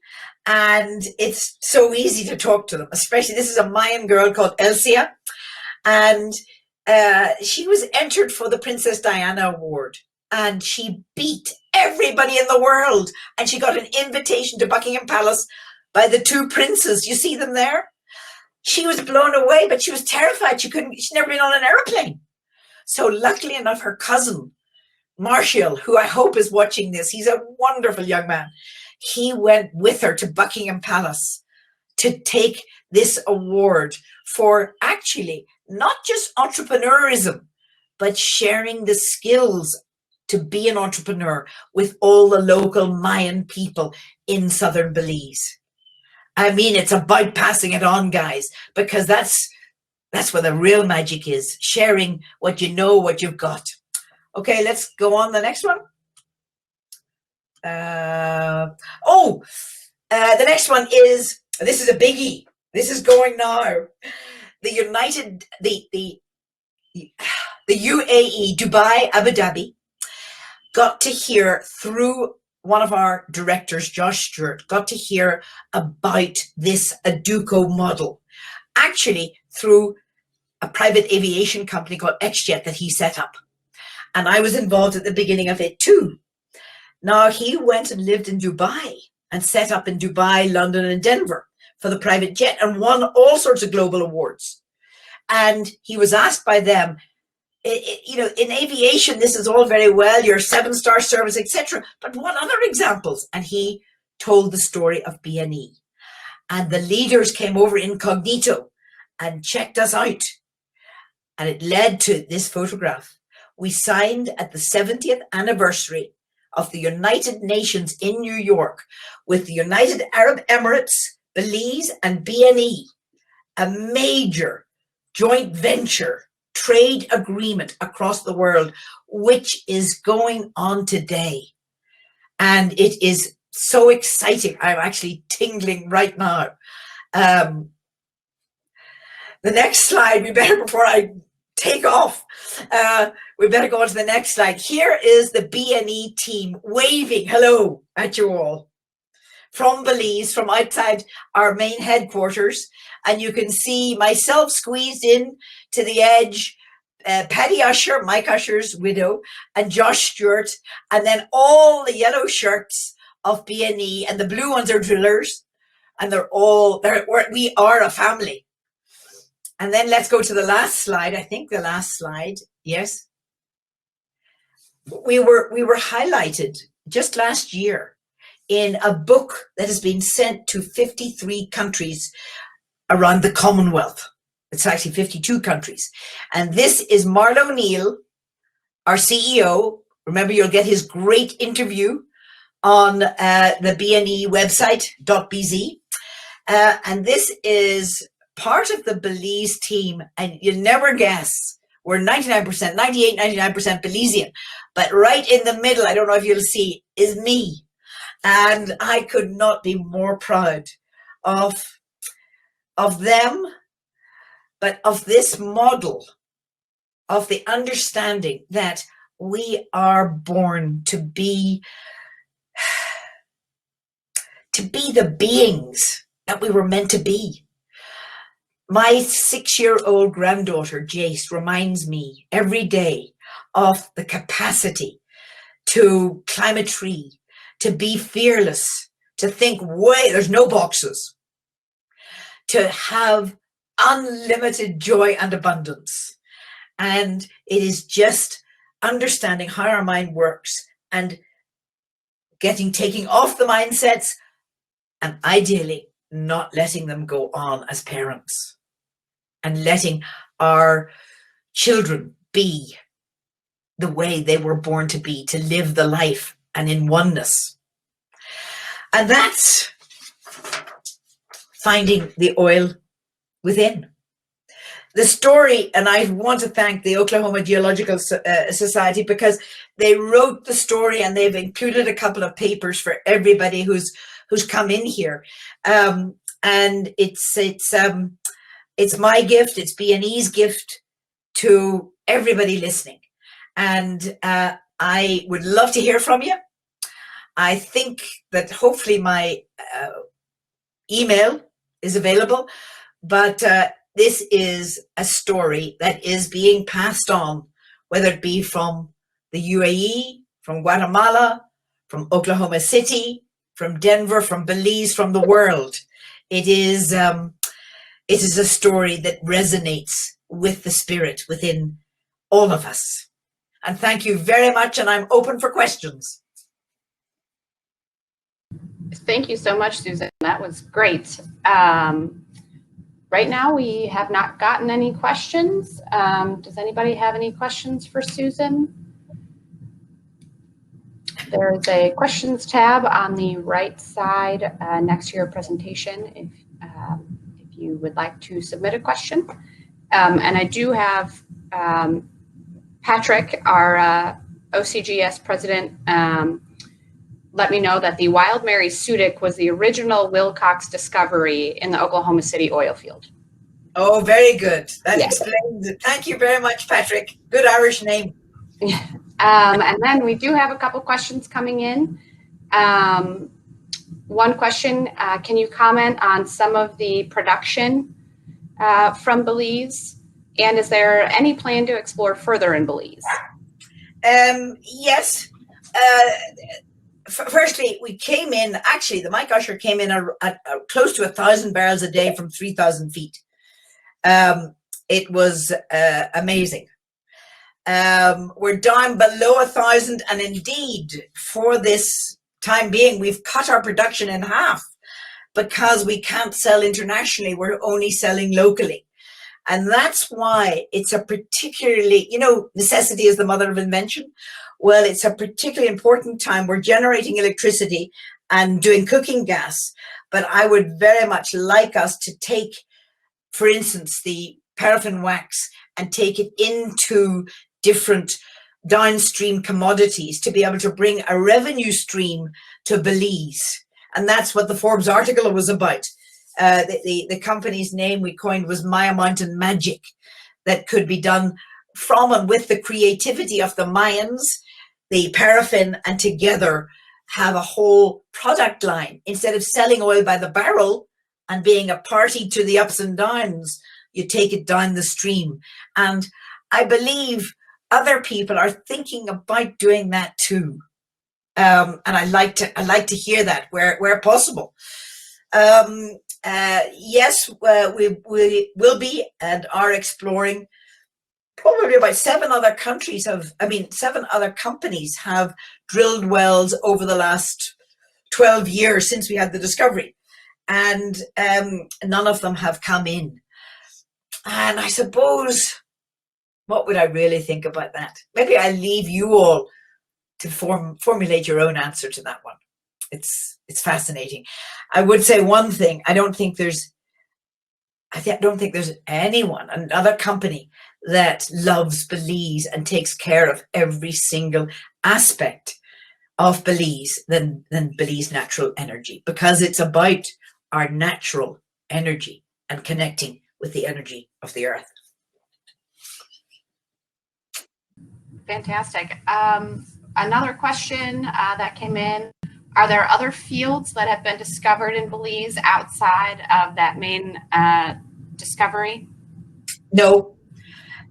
and it's so easy to talk to them. Especially, this is a Mayan girl called Elsia, and she was entered for the Princess Diana Award, and she beat everybody in the world, and she got an invitation to Buckingham Palace by the two princes. You see them there? She was blown away, but she was terrified. She'd never been on an airplane. So luckily enough, her cousin, Marshall, who I hope is watching this, he's a wonderful young man. He went with her to Buckingham Palace to take this award for actually not just entrepreneurism, but sharing the skills to be an entrepreneur with all the local Mayan people in southern Belize. I mean, it's about passing it on, guys, because that's where the real magic is, sharing what you know, what you've got. Okay, let's go on the next one. The next one is, this is a biggie. This is going now. The UAE, Dubai, Abu Dhabi, got to hear through one of our directors, Josh Stewart, got to hear about this Aduco model, actually through a private aviation company called XJet that he set up. And I was involved at the beginning of it too. Now, he went and lived in Dubai and set up in Dubai, London, and Denver for the private jet and won all sorts of global awards. And he was asked by them, you know, in aviation, this is all very well, your 7-star service, etc. But what other examples? And he told the story of BNE. And the leaders came over incognito and checked us out. And it led to this photograph. We signed at the 70th anniversary of the United Nations in New York with the United Arab Emirates, Belize, and BNE, a major joint venture trade agreement across the world, which is going on today. And it is so exciting. I'm actually tingling right now. The next slide, we better, before I take off, we better go on to the next slide. Here is the BNE team waving hello at you all from Belize, from outside our main headquarters. And you can see myself squeezed in to the edge, Patty Usher, Mike Usher's widow, and Josh Stewart, and then all the yellow shirts of BNE, and the blue ones are drillers, and we are a family. And then let's go to the last slide. I think the last slide. Yes. We were highlighted just last year in a book that has been sent to 53 countries around the Commonwealth. It's actually 52 countries. And this is Marlo O'Neill, our CEO. Remember, you'll get his great interview on the BNE website, .bz. And this is part of the Belize team. And you'll never guess, we're 99%, 98, 99% Belizean. But right in the middle, I don't know if you'll see, is me. And I could not be more proud of them, but of this model, of the understanding that we are born to be the beings that we were meant to be. My 6-year-old granddaughter, Jace, reminds me every day of the capacity to climb a tree, to be fearless, to think, there's no boxes, to have unlimited joy and abundance. And it is just understanding how our mind works and taking off the mindsets and ideally not letting them go on as parents and letting our children be the way they were born to be, to live the life and in oneness. And that's finding the oil within. The story, and I want to thank the Oklahoma Geological Society because they wrote the story and they've included a couple of papers for everybody who's come in here. And it's my gift, it's BNE's gift to everybody listening. And I would love to hear from you. I think that hopefully my email is available, but this is a story that is being passed on, whether it be from the UAE, from Guatemala, from Oklahoma City, from Denver, from Belize, from the world. It is a story that resonates with the spirit within all of us. And thank you very much, and I'm open for questions. Thank you so much, Susan. That was great. Right now, we have not gotten any questions. Does anybody have any questions for Susan? There's a questions tab on the right side next to your presentation if you would like to submit a question. And I do have Patrick, our OCGS president, let me know that the Wild Mary Sudic was the original Wilcox discovery in the Oklahoma City oil field. Oh, very good. That explains it. Thank you very much, Patrick. Good Irish name. And then we do have a couple questions coming in. One question, can you comment on some of the production from Belize? And is there any plan to explore further in Belize? Yes. Firstly, we came in, actually, the Mike Usher came in at close to 1,000 barrels a day from 3,000 feet. It was amazing. We're down below 1,000, and indeed, for this time being, we've cut our production in half because we can't sell internationally. We're only selling locally. And that's why it's a particularly, necessity is the mother of invention. Well, it's a particularly important time. We're generating electricity and doing cooking gas. But I would very much like us to take, for instance, the paraffin wax and take it into different downstream commodities to be able to bring a revenue stream to Belize. And that's what the Forbes article was about. The company's name we coined was Maya Mountain Magic, that could be done from and with the creativity of the Mayans, the paraffin, and together have a whole product line. Instead of selling oil by the barrel and being a party to the ups and downs, you take it down the stream. And I believe other people are thinking about doing that too. And I like to hear that where possible. Yes, we will be and are exploring. Probably about 7 other companies have drilled wells over the last 12 years since we had the discovery, and none of them have come in. And I suppose, what would I really think about that? Maybe I leave you all to formulate your own answer to that one. It's fascinating. I would say one thing. I don't think there's anyone, another company, that loves Belize and takes care of every single aspect of Belize than Belize Natural Energy, because it's about our natural energy and connecting with the energy of the earth. Fantastic. Another question that came in: are there other fields that have been discovered in Belize outside of that main discovery? No.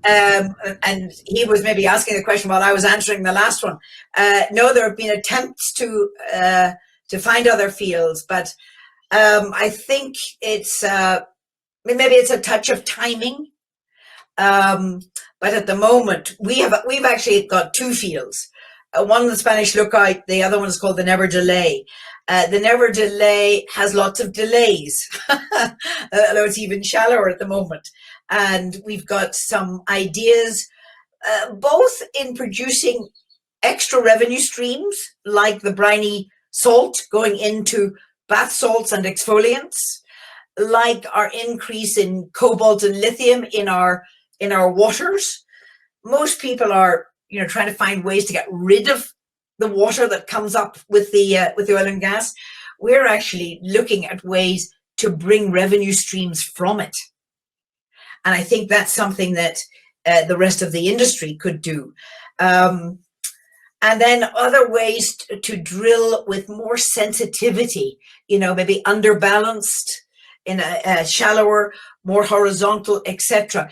And he was maybe asking the question while I was answering the last one. No, there have been attempts to find other fields, but I think it's maybe it's a touch of timing. But at the moment, we've actually got 2 fields. One, the Spanish Lookout, the other one is called the Never Delay. The Never Delay has lots of delays, although it's even shallower at the moment. And we've got some ideas, both in producing extra revenue streams, like the briny salt going into bath salts and exfoliants, like our increase in cobalt and lithium in our waters. Most people are trying to find ways to get rid of the water that comes up with the oil and gas. We're actually looking at ways to bring revenue streams from it. And I think that's something that the rest of the industry could do. And then other ways to drill with more sensitivity, maybe underbalanced in a shallower, more horizontal, etc.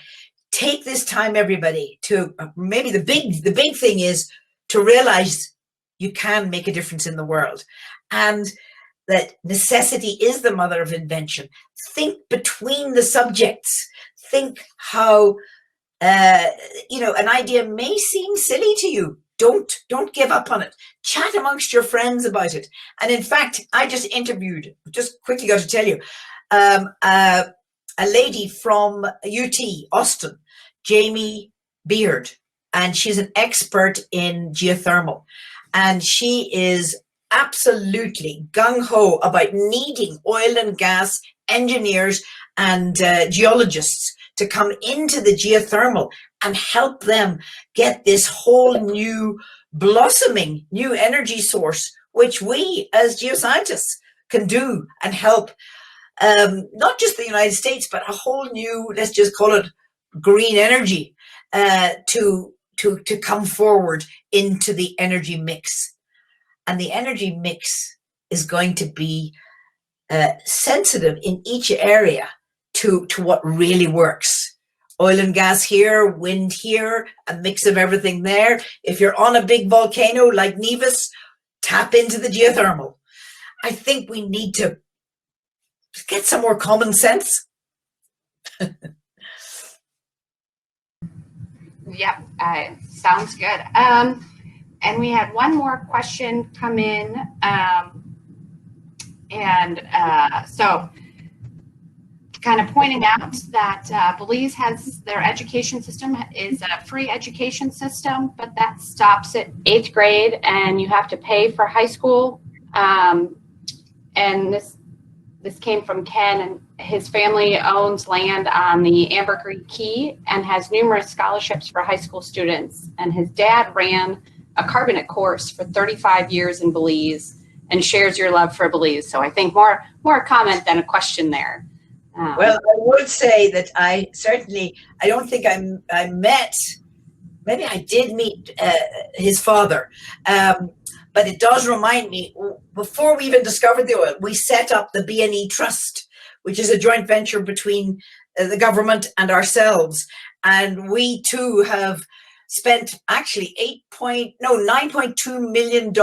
Take this time, everybody, to maybe the big thing is to realize you can make a difference in the world, and that necessity is the mother of invention. Think between the subjects. Think how an idea may seem silly to you. Don't give up on it. Chat amongst your friends about it. And in fact, I just interviewed, just quickly got to tell you, a lady from UT Austin, Jamie Beard, and she's an expert in geothermal. And she is absolutely gung-ho about needing oil and gas engineers and geologists to come into the geothermal and help them get this whole new blossoming new energy source, which we as geoscientists can do and help not just the United States, but a whole new, let's just call it green energy, to come forward into the energy mix. And the energy mix is going to be sensitive in each area to what really works. Oil and gas here, wind here, a mix of everything there. If you're on a big volcano like Nevis, tap into the geothermal. I think we need to get some more common sense. Yep, sounds good. And we had one more question come in. So kind of pointing out that Belize has their education system is a free education system, but that stops at 8th grade and you have to pay for high school. And this came from Ken, and his family owns land on the Ambergris Key and has numerous scholarships for high school students. And his dad ran a carbonate course for 35 years in Belize and shares your love for Belize. So I think more a comment than a question there. Well, I would say that I don't think I met, maybe I did meet his father. But it does remind me, before we even discovered the oil, we set up the B&E Trust, which is a joint venture between the government and ourselves. And we too have spent actually $9.2 million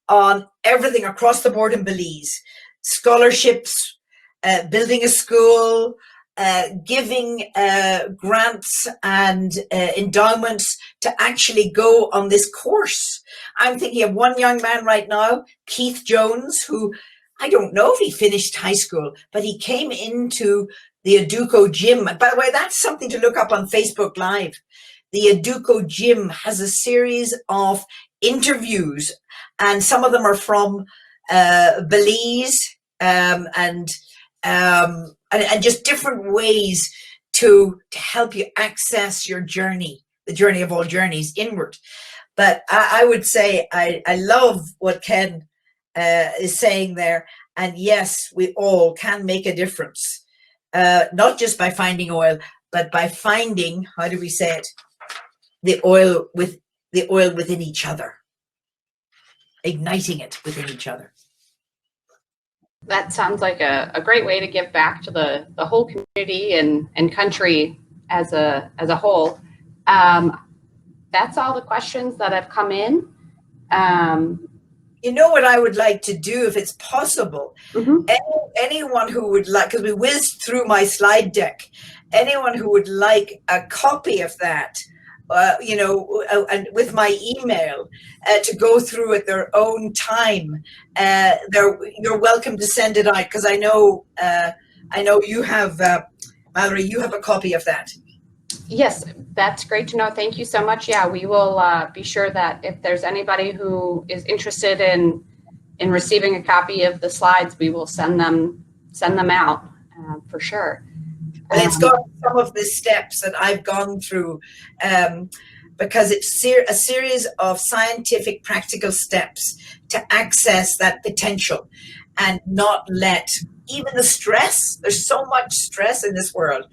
on everything across the board in Belize. Scholarships, building a school, giving grants and endowments to actually go on this course. I'm thinking of one young man right now, Keith Jones, who I don't know if he finished high school, but he came into the Aduco Gym. And by the way, that's something to look up on Facebook Live. The Aduco Gym has a series of interviews, and some of them are from Belize and just different ways to help you access your journey, the journey of all journeys inward. But I would say I love what Ken is saying there. And yes, we all can make a difference, not just by finding oil, but by finding, how do we say it, the oil within each other, igniting it within each other. That sounds like a great way to give back to the whole community and country as a whole. That's all the questions that have come in. You know what I would like to do, if it's possible, Mm-hmm. Anyone who would like, because we whizzed through my slide deck, anyone who would like a copy of that, and with my email to go through at their own time, you're welcome to send it out, because I know you have, Mallory, you have a copy of that. Yes, that's great to know. Thank you so much. Yeah, we will be sure that if there's anybody who is interested in receiving a copy of the slides, we will send them out for sure. And it's got some of the steps that I've gone through, because it's a series of scientific, practical steps to access that potential and not let even the stress, there's so much stress in this world,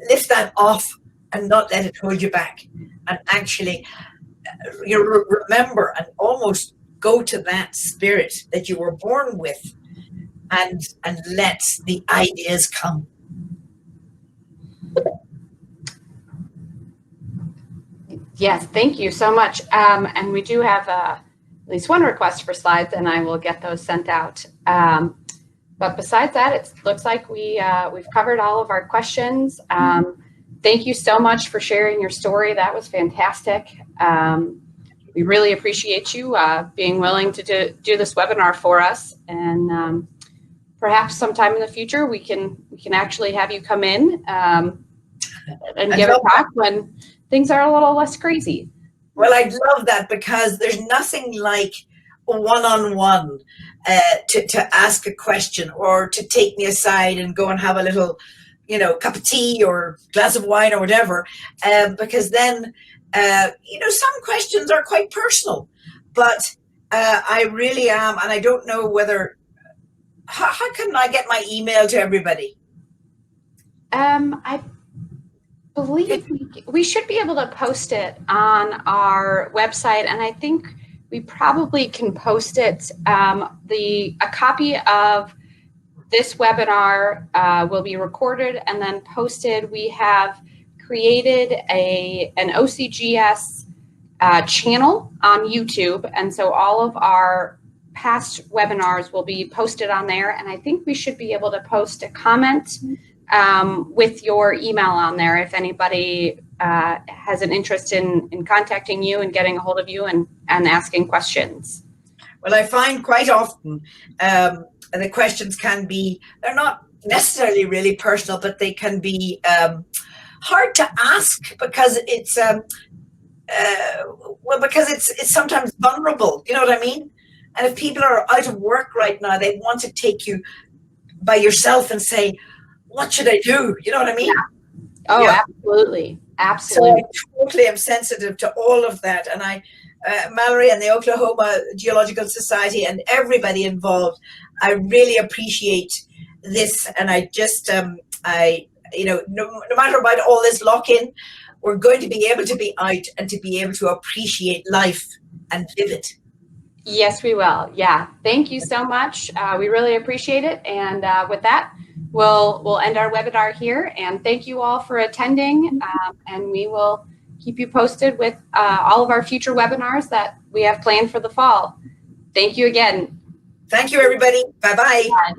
lift that off and not let it hold you back. And actually, remember and almost go to that spirit that you were born with and let the ideas come. Yes, thank you so much. And we do have at least one request for slides, and I will get those sent out. But besides that, it looks like we've covered all of our questions. Thank you so much for sharing your story. That was fantastic. We really appreciate you being willing to do this webinar for us. And perhaps sometime in the future, we can actually have you come in and give a talk when things are a little less crazy. Well, I'd love that, because there's nothing like a one-on-one to ask a question or to take me aside and go and have a little, cup of tea or glass of wine or whatever, because then, some questions are quite personal, but I really am, and I don't know whether, how can I get my email to everybody? I believe we should be able to post it on our website, and I think we probably can post it. A copy of this webinar will be recorded and then posted. We have created an OCGS channel on YouTube, and so all of our past webinars will be posted on there, and I think we should be able to post a comment with your email on there if anybody has an interest in contacting you and getting a hold of you and asking questions. Well, I find quite often the questions can be, they're not necessarily really personal, but they can be hard to ask because it's because it's sometimes vulnerable. You know what I mean? And if people are out of work right now, they want to take you by yourself and say, "What should I do?" You know what I mean? Yeah. Oh, yeah. Absolutely, So absolutely. I totally am sensitive to all of that, and Mallory and the Oklahoma Geological Society and everybody involved, I really appreciate this, and I just no matter about all this lock-in, we're going to be able to be out and to be able to appreciate life and live it. Yes, we will. Yeah. Thank you so much. We really appreciate it. And with that, we'll end our webinar here. And thank you all for attending. And we will keep you posted with all of our future webinars that we have planned for the fall. Thank you again. Thank you, everybody. Bye-bye. Bye.